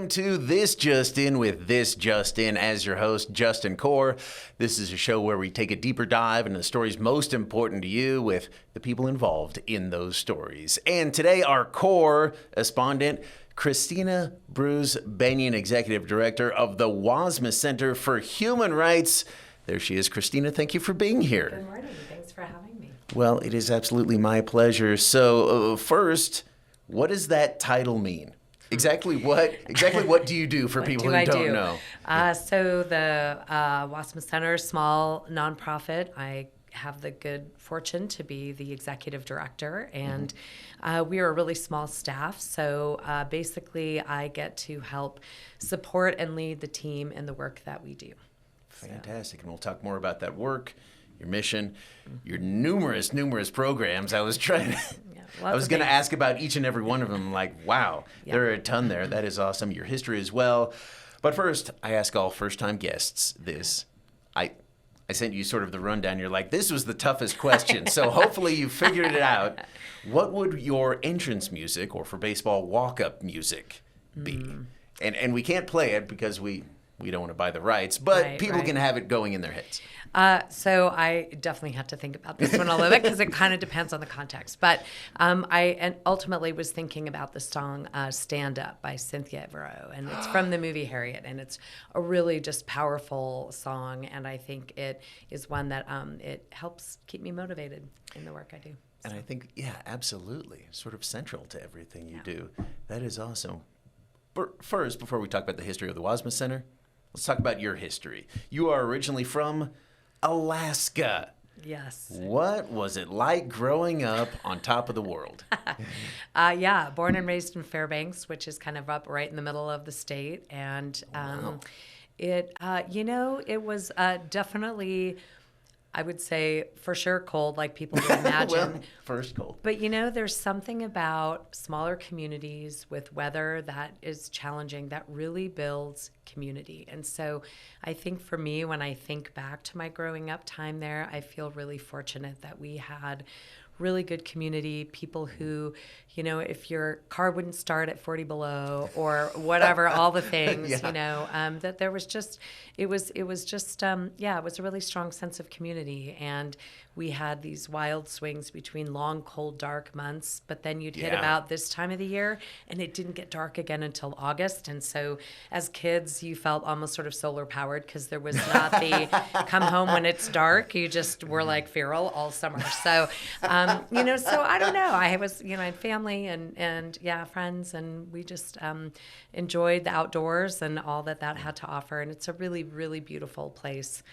welcome to This Just In with This Just In as your host, Justin Core. This is a show where we take a deeper dive into the stories most important to you with the people involved in those stories. And today, our core respondent, Christina Bruce-Bennion, Executive Director of the Wassmuth Center for Human Rights. There she is. Christina, thank you for being here. Good morning. Thanks for having me. Well, it is absolutely my pleasure. So first, what does that title mean? Exactly what do you do for people who don't know? So the Wassmuth Center, small nonprofit. I have the good fortune to be the executive director, and we are a really small staff. So basically, I get to help support and lead the team in the work that we do. Fantastic, and we'll talk more about that work, your mission, your numerous programs. I was going to ask about each and every one of them. Like, wow, there are a ton there. That is awesome. Your history as well. But first, I ask all first-time guests this. I sent you sort of the rundown. You're like, this was the toughest question. So hopefully you figured it out. What would your entrance music, or for baseball, walk-up music be? And we can't play it because we don't want to buy the rights, but people can have it going in their heads. So I definitely have to think about this one a little bit because it kind of depends on the context. But I ultimately was thinking about the song Stand Up by Cynthia Everett, and it's from the movie Harriet, and it's a really just powerful song, and I think it is one that it helps keep me motivated in the work I do. And I think, absolutely, sort of central to everything you do. That is awesome. But first, before we talk about the history of the Wassmuth Center, let's talk about your history. You are originally from Alaska. Yes. What was it like growing up on top of the world? Born and raised in Fairbanks, which is kind of up right in the middle of the state. And it was definitely, I would say, for sure cold, like people would imagine. First cold. But, there's something about smaller communities with weather that is challenging that really builds community. And so I think for me, when I think back to my growing up time there, I feel really fortunate that we had really good community, people who, if your car wouldn't start at 40 below or whatever, all the things, that there was just, it was a really strong sense of community. And we had these wild swings between long, cold, dark months, but then you'd hit about this time of the year and it didn't get dark again until August. And so as kids, you felt almost sort of solar powered because there was not the come home when it's dark. You just were like feral all summer. So, so I don't know. I was, I had family and friends, and we just enjoyed the outdoors and all that had to offer. And it's a really, really beautiful place.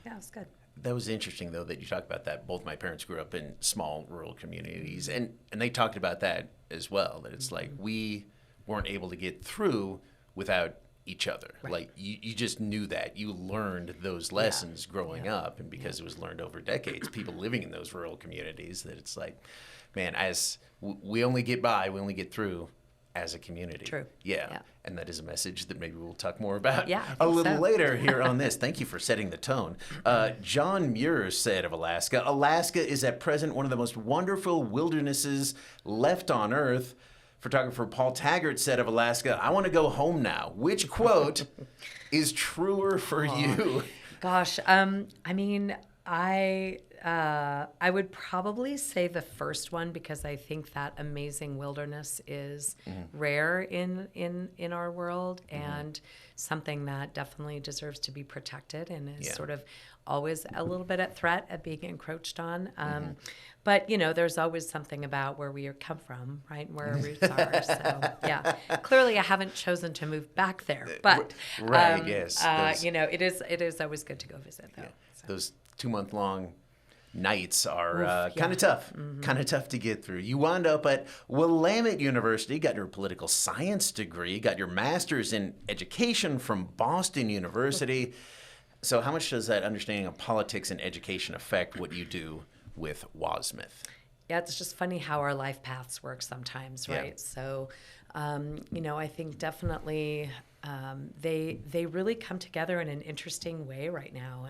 It was good. That was interesting, though, that you talked about that. Both my parents grew up in small rural communities, and they talked about that as well, that it's like we weren't able to get through without each other. Right. Like, you just knew that. You learned those lessons growing up, and because it was learned over decades, people living in those rural communities, that it's like, man, as we only get by, we only get through as a community. True. Yeah. And that is a message that maybe we'll talk more about a little later here on this. Thank you for setting the tone. John Muir said of Alaska, Alaska is at present one of the most wonderful wildernesses left on Earth. Photographer Paul Taggart said of Alaska, I want to go home now. Which quote is truer for you? Gosh, I would probably say the first one, because I think that amazing wilderness is rare in our world, and something that definitely deserves to be protected and is sort of always a little bit at threat at being encroached on. But, there's always something about where we come from, right, and where our roots are. So, clearly I haven't chosen to move back there. But, it is always good to go visit, though. Yeah. So. Those 2-month-long nights are kind of tough, kind of tough to get through. You wound up at Willamette University, got your political science degree, got your master's in education from Boston University. So how much does that understanding of politics and education affect what you do with Wassmuth? Yeah, it's just funny how our life paths work sometimes, right? Yeah. So, I think definitely they really come together in an interesting way right now,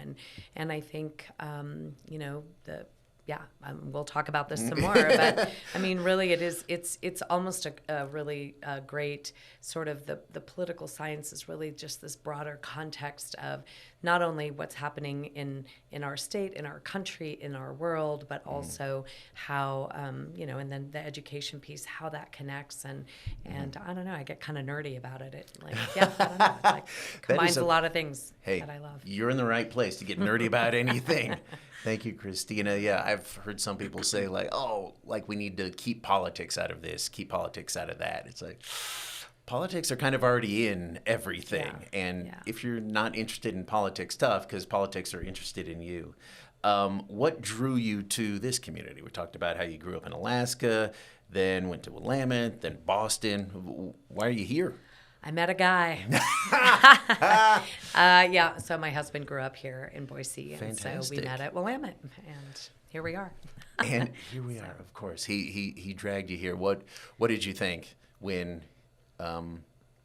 and I think the we'll talk about this some more. But I mean, really, it's almost a really great sort of the political science is really just this broader context of not only what's happening in our state, in our country, in our world, but also how and then the education piece, how that connects, and I don't know, I get kind of nerdy about it. I don't know, it like combines a lot of things that I love. You're in the right place to get nerdy about anything. Thank you, Christina. Yeah, I've heard some people say like we need to keep politics out of this, keep politics out of that. It's like politics are kind of already in everything. Yeah. And if you're not interested in politics, tough, because politics are interested in you. What drew you to this community? We talked about how you grew up in Alaska, then went to Willamette, then Boston. Why are you here? I met a guy. So my husband grew up here in Boise, and Fantastic. So we met at Willamette, and here we are. And here we are, of course. He dragged you here. What did you think when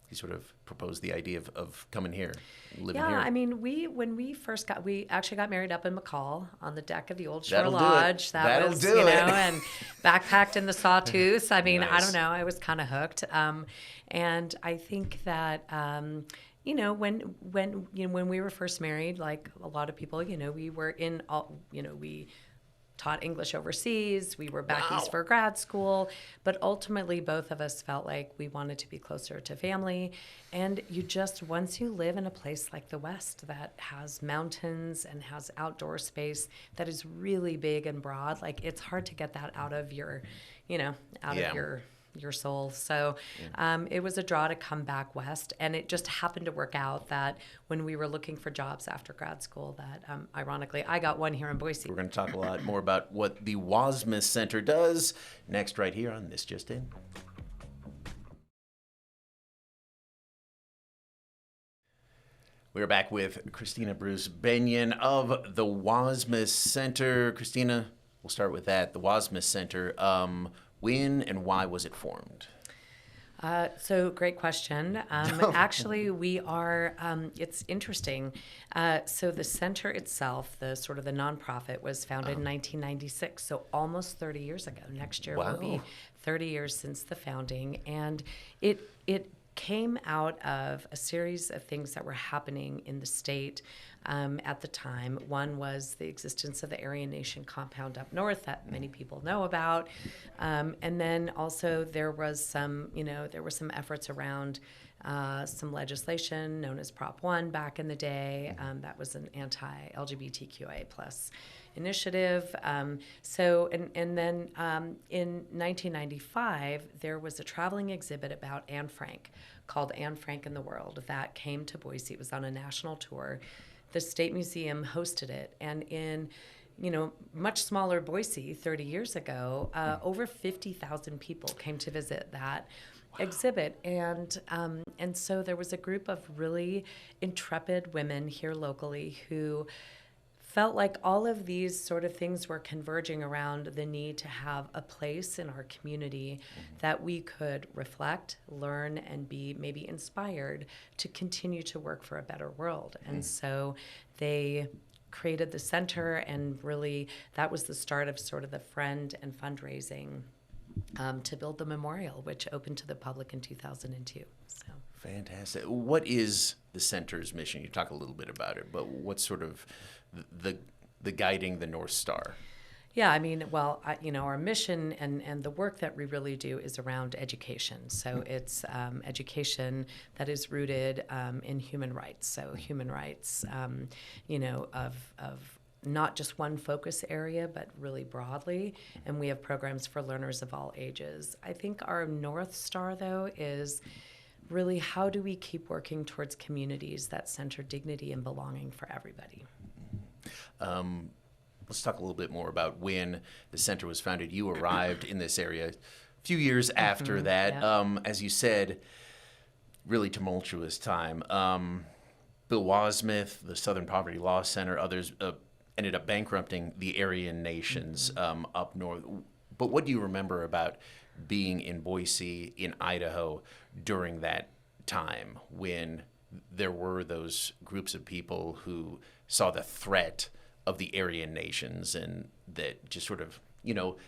he sort of proposed the idea of coming here, living here? Yeah, I mean, when we first we actually got married up in McCall on the deck of the old Shore That'll Lodge. That'll was, do it. And backpacked in the Sawtooth. I mean, Nice. I don't know, I was kind of hooked. And I think that when we were first married, like a lot of people, we were in all, we taught English overseas. We were back east for grad school, but ultimately both of us felt like we wanted to be closer to family. And once you live in a place like the West that has mountains and has outdoor space that is really big and broad, like it's hard to get that out of your, of your soul. So it was a draw to come back west, and it just happened to work out that when we were looking for jobs after grad school that ironically I got one here in Boise. We're going to talk a lot more about what the Wassmuth Center does next right here on This Just In. We're back with Christina Bruce-Bennion of the Wassmuth Center. Christina, we'll start with that. The Wassmuth Center, when and why was it formed? So great question. Actually, we are, it's interesting. So the center itself, the nonprofit, was founded in 1996, so almost 30 years ago. Next year will be 30 years since the founding. And it came out of a series of things that were happening in the state at the time. One was the existence of the Aryan Nation compound up north that many people know about. And then also there was some efforts around some legislation known as Prop 1 back in the day. That was an anti-LGBTQIA plus initiative. And then in 1995, there was a traveling exhibit about Anne Frank called Anne Frank in the World that came to Boise. It was on a national tour. The State Museum hosted it, and in much smaller Boise 30 years ago, over 50,000 people came to visit that exhibit, and so there was a group of really intrepid women here locally who felt like all of these sort of things were converging around the need to have a place in our community that we could reflect, learn, and be maybe inspired to continue to work for a better world. And so they created the center, and really that was the start of sort of the friend and fundraising to build the memorial, which opened to the public in 2002. So. Fantastic. What is the center's mission? You talk a little bit about it, but what's sort of the guiding the North Star? Yeah, I mean, well, our mission and the work that we really do is around education. So it's education that is rooted in human rights. So human rights, of not just one focus area, but really broadly. And we have programs for learners of all ages. I think our North Star, though, is really how do we keep working towards communities that center dignity and belonging for everybody. Let's talk a little bit more about when the center was founded. You arrived in this area a few years after that. Yeah. As you said, really tumultuous time. Bill Wassmuth, the Southern Poverty Law Center, others ended up bankrupting the Aryan Nations up north. But what do you remember about being in Boise, in Idaho, during that time when there were those groups of people who saw the threat of the Aryan nations, and that just sort of,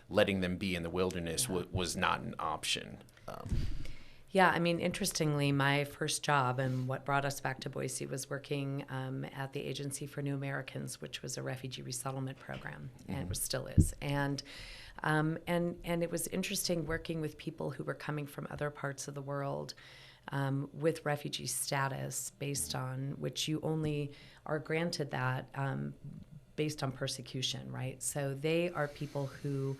letting them be in the wilderness was not an option. Yeah, I mean, interestingly, my first job and what brought us back to Boise was working at the Agency for New Americans, which was a refugee resettlement program, and it still is. And it was interesting working with people who were coming from other parts of the world with refugee status, based on which you only are granted that based on persecution, right? So they are people who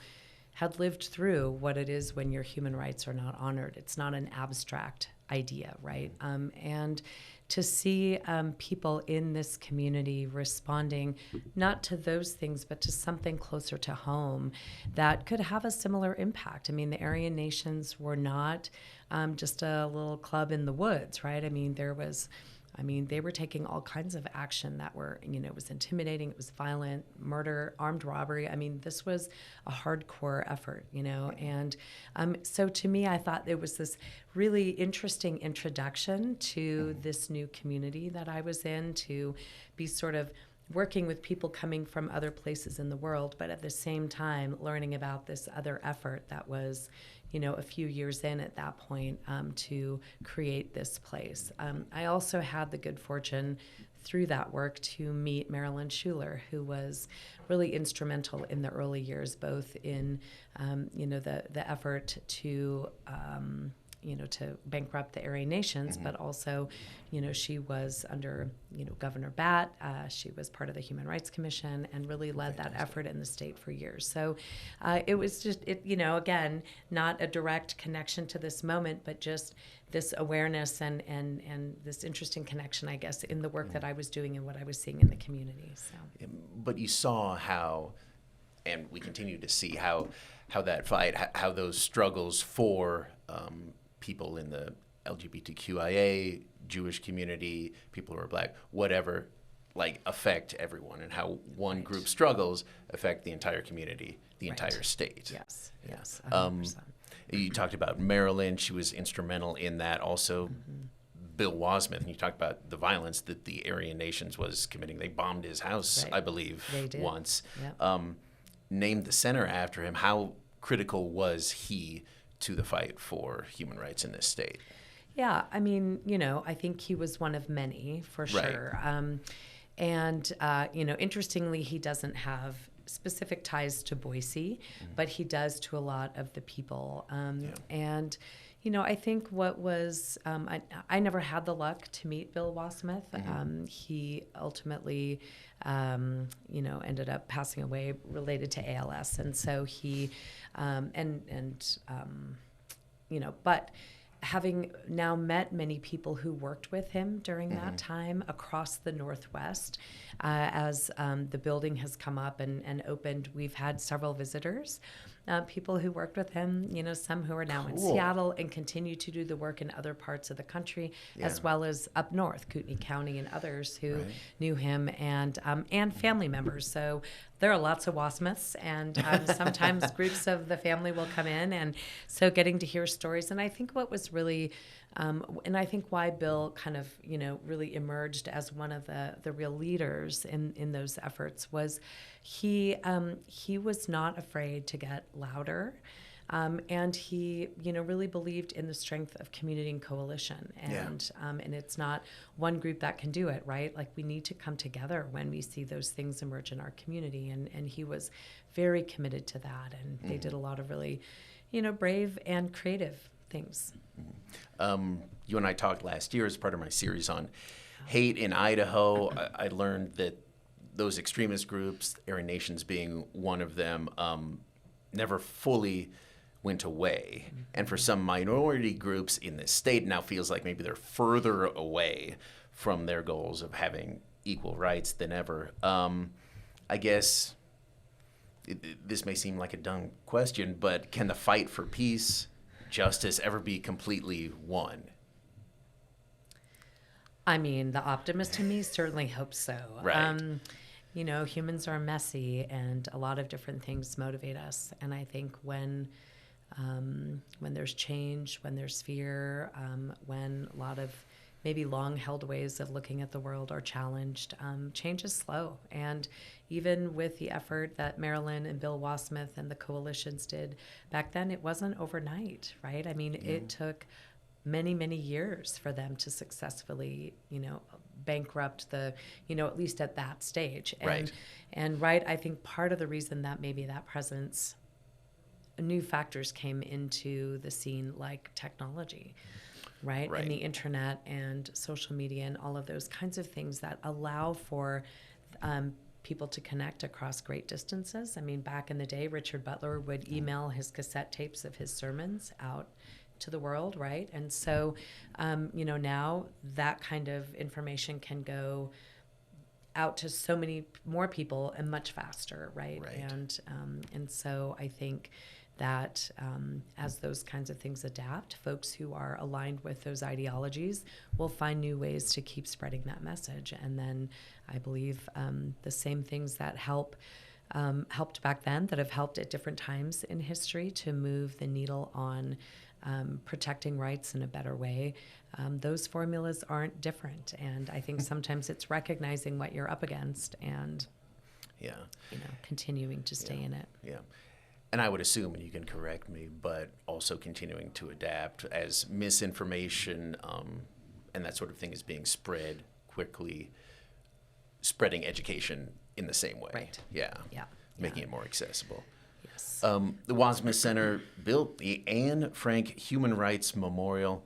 had lived through what it is when your human rights are not honored. It's not an abstract idea, right? And to see people in this community responding not to those things, but to something closer to home that could have a similar impact. I mean, the Aryan nations were not just a little club in the woods, right? They were taking all kinds of action that were, it was intimidating, it was violent, murder, armed robbery. I mean, this was a hardcore effort, and so to me, I thought it was this really interesting introduction to this new community that I was in, to be sort of working with people coming from other places in the world, but at the same time learning about this other effort that was, a few years in at that point, to create this place. I also had the good fortune through that work to meet Marilyn Schuler, who was really instrumental in the early years, both in, the effort to, to bankrupt the Aryan nations, but also, she was under, Governor Batt. She was part of the Human Rights Commission and really led that effort in the state for years. So it was just, again, not a direct connection to this moment, but just this awareness and this interesting connection, I guess, in the work that I was doing and what I was seeing in the community. So. But you saw how, and we continue to see how that fight, how those struggles for people in the LGBTQIA, Jewish community, people who are Black, whatever, affect everyone, and how one group struggles affect the entire community, the entire state. Yes, 100%. You talked about Marilyn. She was instrumental in that. Also, Bill Wassmuth, and you talked about the violence that the Aryan nations was committing. They bombed his house, I believe, once. Yep. Named the center after him. How critical was he to the fight for human rights in this state? Yeah, I mean, I think he was one of many, for sure. Interestingly, he doesn't have specific ties to Boise, but he does to a lot of the people. And, I think what was, I never had the luck to meet Bill Wassmuth. He ultimately, ended up passing away related to ALS. And so he, but having now met many people who worked with him during that time across the Northwest, as the building has come up and opened, we've had several visitors, people who worked with him, some who are now in Seattle and continue to do the work in other parts of the country, as well as up north, Kootenai County, and others who knew him, and family members. So there are lots of Wassmuths, and sometimes groups of the family will come in, and so getting to hear stories. And I think what was really, and I think why Bill kind of, really emerged as one of the real leaders in those efforts was he was not afraid to get louder. And he, really believed in the strength of community and coalition. And it's not one group that can do it, right? We need to come together when we see those things emerge in our community. And he was very committed to that. And they did a lot of really, brave and creative things. You and I talked last year as part of my series on hate in Idaho. I learned that those extremist groups, Aryan Nations being one of them, never fully went away. And for some minority groups in this state, now feels like maybe they're further away from their goals of having equal rights than ever. I guess this may seem like a dumb question, but can the fight for peace, justice ever be completely won? I mean, the optimist in me certainly hopes so. Right. Humans are messy, and a lot of different things motivate us. And I think when there's change, when there's fear, when a lot of maybe long-held ways of looking at the world are challenged. Change is slow. And even with the effort that Marilyn and Bill Wassmuth and the coalitions did back then, it wasn't overnight, right? I mean, it took many, many years for them to successfully, bankrupt the, at least at that stage. And I think part of the reason that maybe that presence, new factors came into the scene, like technology, right? And the internet and social media and all of those kinds of things that allow for people to connect across great distances. I mean, back in the day, Richard Butler would email his cassette tapes of his sermons out to the world, right? And so, now that kind of information can go out to so many more people and much faster, right? And so I think that as those kinds of things adapt, folks who are aligned with those ideologies will find new ways to keep spreading that message. And then I believe the same things that helped back then, that have helped at different times in history to move the needle on protecting rights in a better way, those formulas aren't different. And I think sometimes it's recognizing what you're up against and continuing to stay in it. Yeah. And I would assume, and you can correct me, but also continuing to adapt as misinformation and that sort of thing is being spread quickly, spreading education in the same way. Right. Yeah. Making it more accessible. Yes. The Wassmuth Center built the Anne Frank Human Rights Memorial,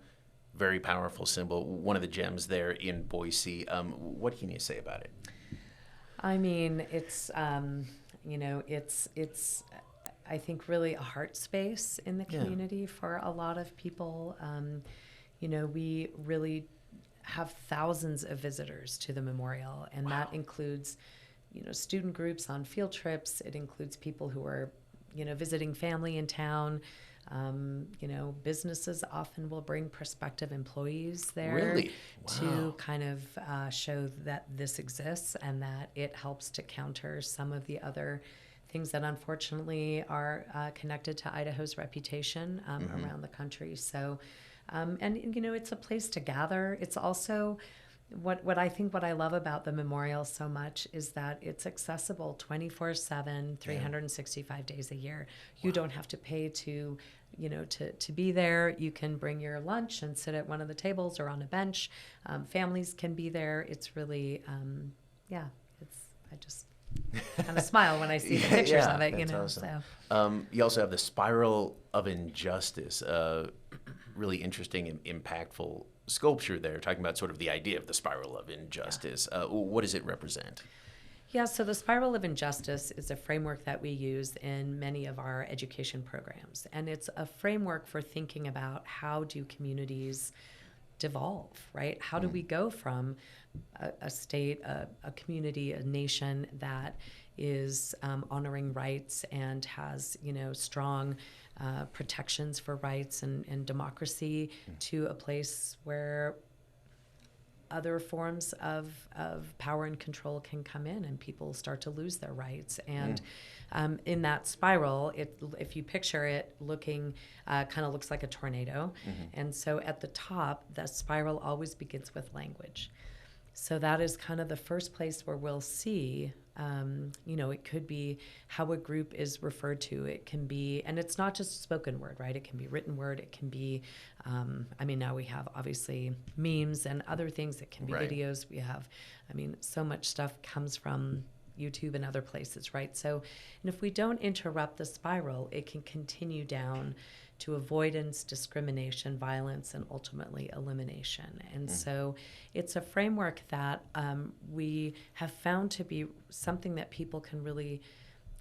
very powerful symbol, one of the gems there in Boise. What can you say about it? I mean, it's I think really a heart space in the community for a lot of people. We really have thousands of visitors to the memorial, and that includes, student groups on field trips. It includes people who are, visiting family in town. Businesses often will bring prospective employees there to kind of show that this exists and that it helps to counter some of the other things that unfortunately are connected to Idaho's reputation around the country. So, it's a place to gather. It's also what I love about the memorial so much is that it's accessible 24/7, 365 days a year. You don't have to pay to be there. You can bring your lunch and sit at one of the tables or on a bench. Families can be there. It's really, I just kind of smile when I see the pictures of it, Awesome. So. You also have the Spiral of Injustice, really interesting and impactful sculpture there, talking about sort of the idea of the spiral of injustice. What does it represent? Yeah, so the Spiral of Injustice is a framework that we use in many of our education programs. And it's a framework for thinking about how do communities devolve, right? How do we go from a state, a community, a nation that is honoring rights and has, strong protections for rights and democracy to a place where other forms of power and control can come in and people start to lose their rights. And in that spiral, if you picture it looking, kind of looks like a tornado. And so at the top, the spiral always begins with language. So that is kind of the first place where we'll see, it could be how a group is referred to. It can be, and it's not just spoken word, right? It can be written word. It can be, now we have obviously memes and other things. It can be videos. We have, so much stuff comes from YouTube and other places, right? So, and if we don't interrupt the spiral, it can continue down to avoidance, discrimination, violence, and ultimately elimination. And so it's a framework that we have found to be something that people can really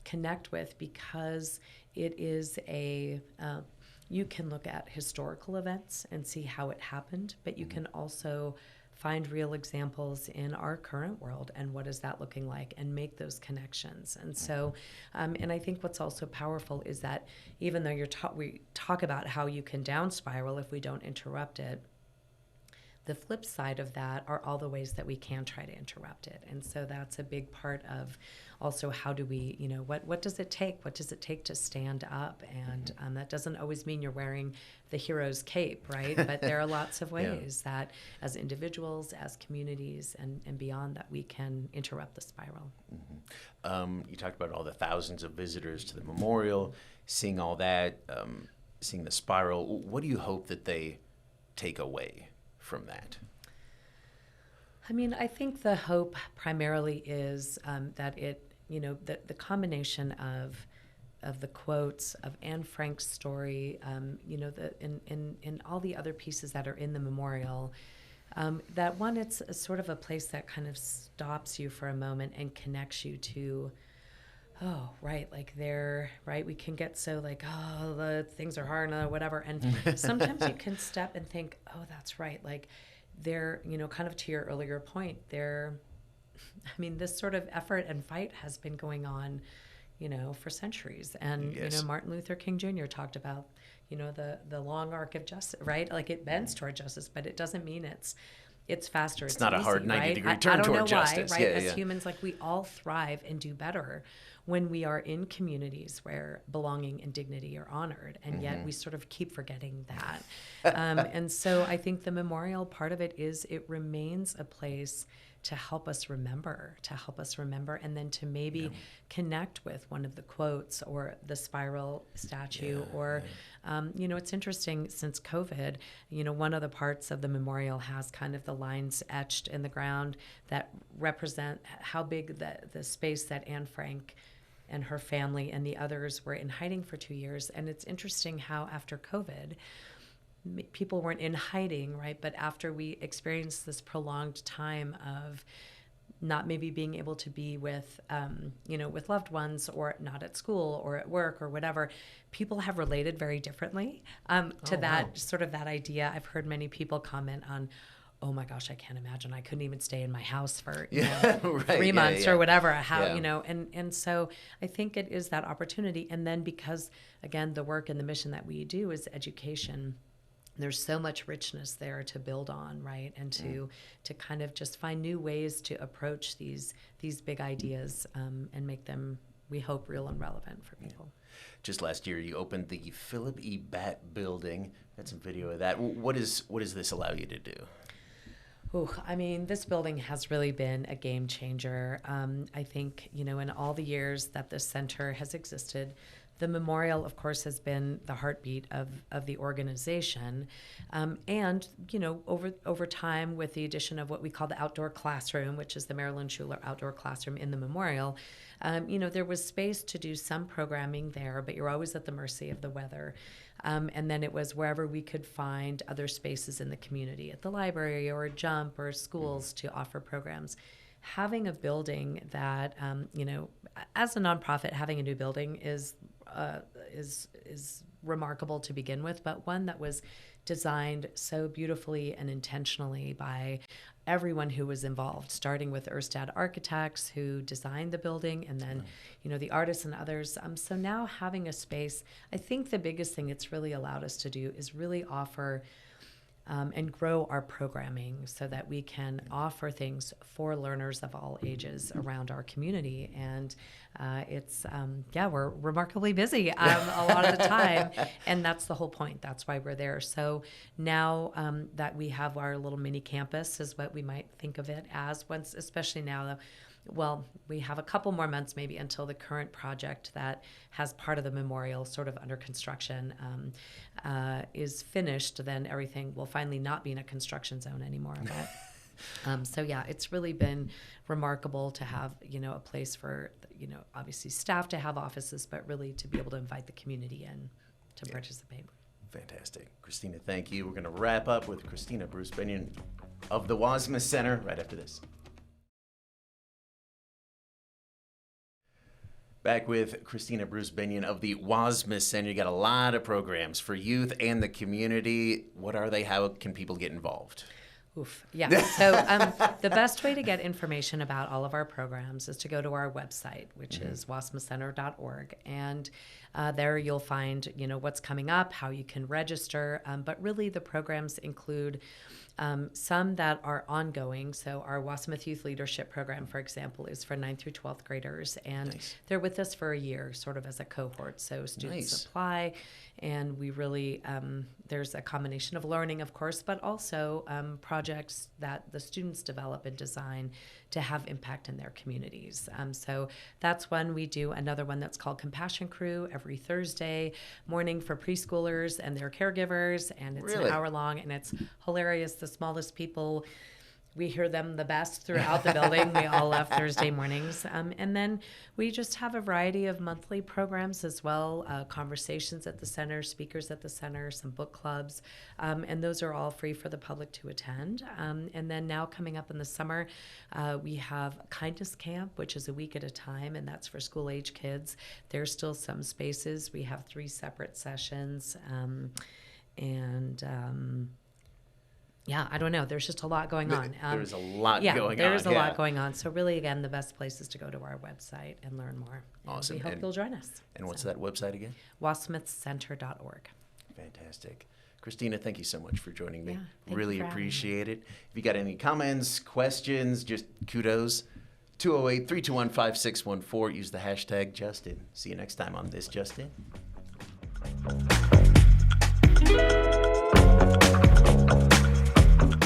connect with because it is you can look at historical events and see how it happened, but you can also find real examples in our current world and what is that looking like and make those connections. And so, and I think what's also powerful is that even though we talk about how you can down spiral if we don't interrupt it, The flip side of that are all the ways that we can try to interrupt it. And so that's a big part of also how do we, what does it take? What does it take to stand up? And that doesn't always mean you're wearing the hero's cape, right? But there are lots of ways that as individuals, as communities, and beyond that we can interrupt the spiral. You talked about all the thousands of visitors to the memorial, seeing all that, seeing the spiral. What do you hope that they take away from that? I mean, I think the hope primarily is that that the combination of the quotes of Anne Frank's story, in all the other pieces that are in the memorial, that one, it's a sort of a place that kind of stops you for a moment and connects you to, oh, right, like right, we can get so like, oh, the things are hard or whatever. And sometimes you can step and think, oh, that's right. Like they're, kind of to your earlier point, this sort of effort and fight has been going on, for centuries. And, Yes. Martin Luther King Jr. talked about, the long arc of justice, right? Like it bends toward justice, but it doesn't mean it's faster. It's not easy, a hard 90-degree turn I don't toward know justice. why, right? Yeah, As humans, like we all thrive and do better when we are in communities where belonging and dignity are honored, and yet we sort of keep forgetting that. And so I think the memorial part of it is it remains a place to help us remember, and then to maybe connect with one of the quotes or the spiral statue it's interesting since COVID, one of the parts of the memorial has kind of the lines etched in the ground that represent how big the space that Anne Frank and her family and the others were in hiding for 2 years. And it's interesting how after COVID, people weren't in hiding, right? But after we experienced this prolonged time of not maybe being able to be with, with loved ones or not at school or at work or whatever, people have related very differently to that sort of that idea. I've heard many people comment on, oh my gosh, I can't imagine. I couldn't even stay in my house for 3 months or whatever. And so I think it is that opportunity. And then because, again, the work and the mission that we do is education, there's so much richness there to build on, right? And to kind of just find new ways to approach these big ideas and make them, we hope, real and relevant for people. Just last year, you opened the Philip E. Batt Building. Had some video of that. What does this allow you to do? This building has really been a game changer. I think, in all the years that the center has existed, the memorial, of course, has been the heartbeat of the organization. And, over time, with the addition of what we call the outdoor classroom, which is the Marilyn Schuler outdoor classroom in the memorial, there was space to do some programming there, but you're always at the mercy of the weather. And then it was wherever we could find other spaces in the community, at the library or Jump or schools to offer programs. Having a building that, as a nonprofit, having a new building is remarkable to begin with, but one that was designed so beautifully and intentionally by everyone who was involved, starting with Erstad Architects who designed the building, and then, the artists and others. So now having a space, I think the biggest thing it's really allowed us to do is really offer and grow our programming so that we can offer things for learners of all ages around our community. And we're remarkably busy a lot of the time, and that's the whole point. That's why we're there. So now that we have our little mini campus is what we might think of it as, once, especially now, we have a couple more months maybe until the current project that has part of the memorial sort of under construction is finished. Then everything will finally not be in a construction zone anymore. But it's really been remarkable to have, a place for, obviously staff to have offices, but really to be able to invite the community in to participate. Fantastic. Christina, thank you. We're going to wrap up with Christina Bruce-Bennion of the Wassmuth Center right after this. Back with Christina Bruce-Bennion of the Wassmuth Center. You got a lot of programs for youth and the community. What are they? How can people get involved? Oof. Yeah. So the best way to get information about all of our programs is to go to our website, which is wassmuthcenter.org. And there you'll find, what's coming up, how you can register. But really the programs include some that are ongoing. So our Wassmuth Youth Leadership Program, for example, is for 9th through 12th graders. And they're with us for a year, sort of as a cohort. So students apply, and we really, there's a combination of learning, of course, but also projects that the students develop and design to have impact in their communities. So that's one. We do another one that's called Compassion Crew every Thursday morning for preschoolers and their caregivers, and it's an hour long, and it's hilarious. The smallest people, we hear them the best throughout the building. We all love Thursday mornings. And then we just have a variety of monthly programs as well, conversations at the center, speakers at the center, some book clubs. And those are all free for the public to attend. And then now coming up in the summer, we have Kindness Camp, which is a week at a time, and that's for school-age kids. There's still some spaces. We have 3 separate sessions. Yeah, I don't know. There's just a lot going on. There's a lot going on. There's a lot going on. So really, again, the best place is to go to our website and learn more. Awesome. We hope you'll join us. And what's that website again? Wassmuthcenter.org. Fantastic. Christina, thank you so much for joining me. Yeah, really appreciate it. If you got any comments, questions, just kudos, 208-321-5614. Use the hashtag JustIN. See you next time on this JustIN.